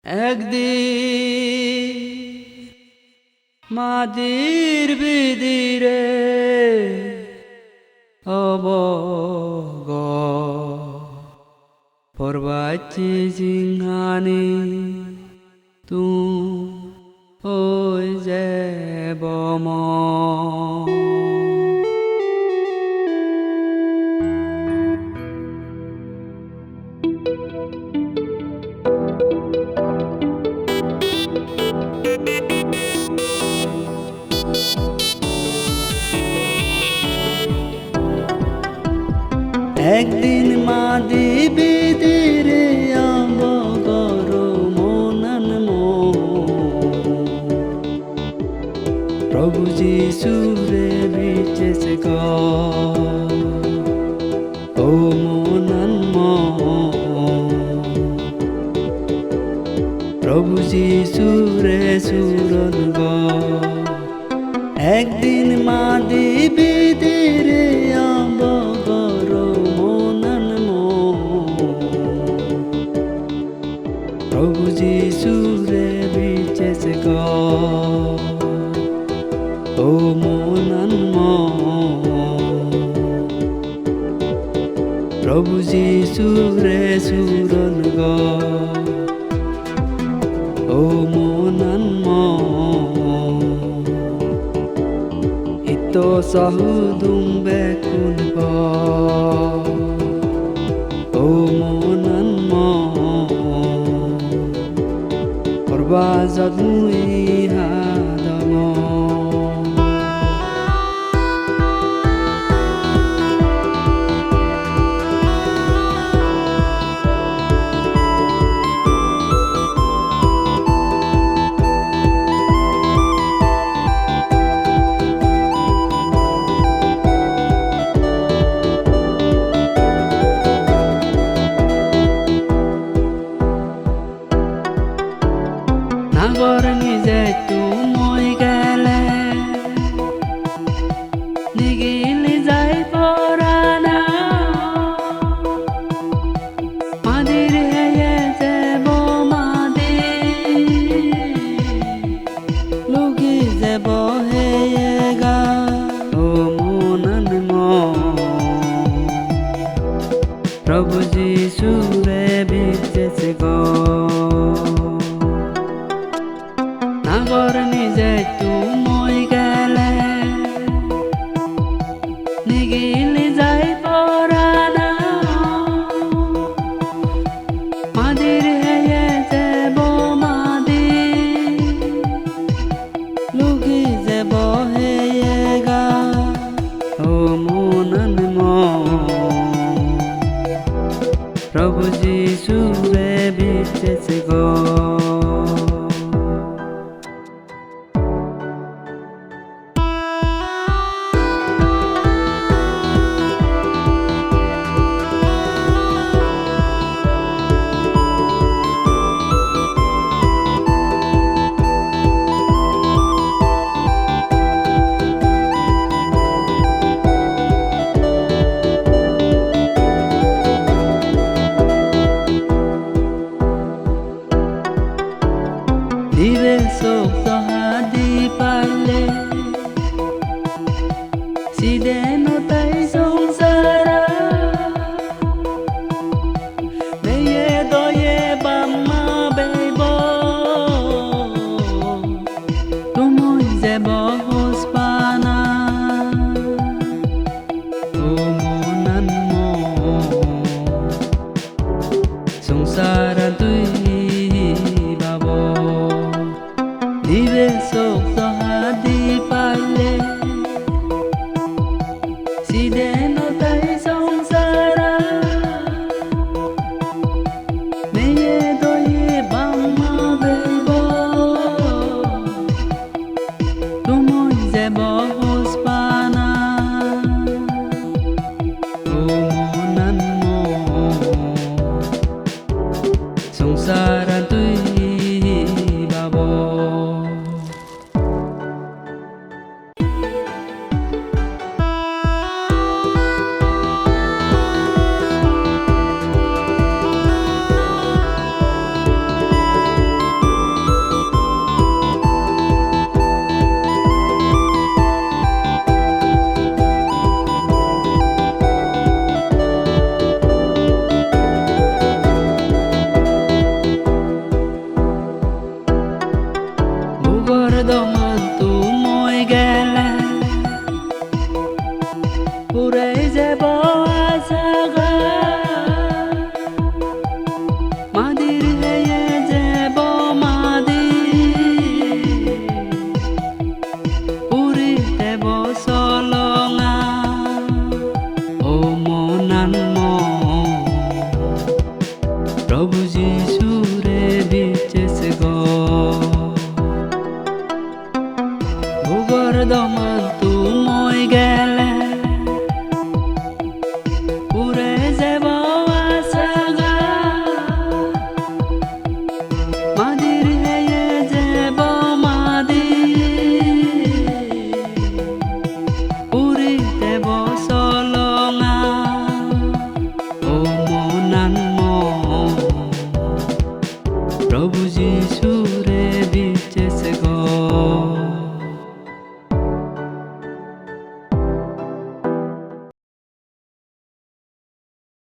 ekdim madir bidire obogo porbachi jinghani tu oi jeboma একদিন মাদি বিদিরে অবগর মনন প্রভু যিশুরে বিচেছে ও মনন প্রভু যিশুরে সুরন একদিন মাদি বিদিরে অবগর প্রভু যিশুরে বিচেছে ও মনন প্রভু যিশুরে সুরন ও মনন ito sahudung bekkun o monan Orbazat mui hadamo Nagor nije tu moi gele nigili jai porana madir heye jebo madir lugi jebo heye ga o monan Prabhu Jishu re bichese Nagor nije tu moi gele nigili jai porana madir heye jebo madir lugi jebo heye ga o monan Prabhu Jishu re bichese पूरे जे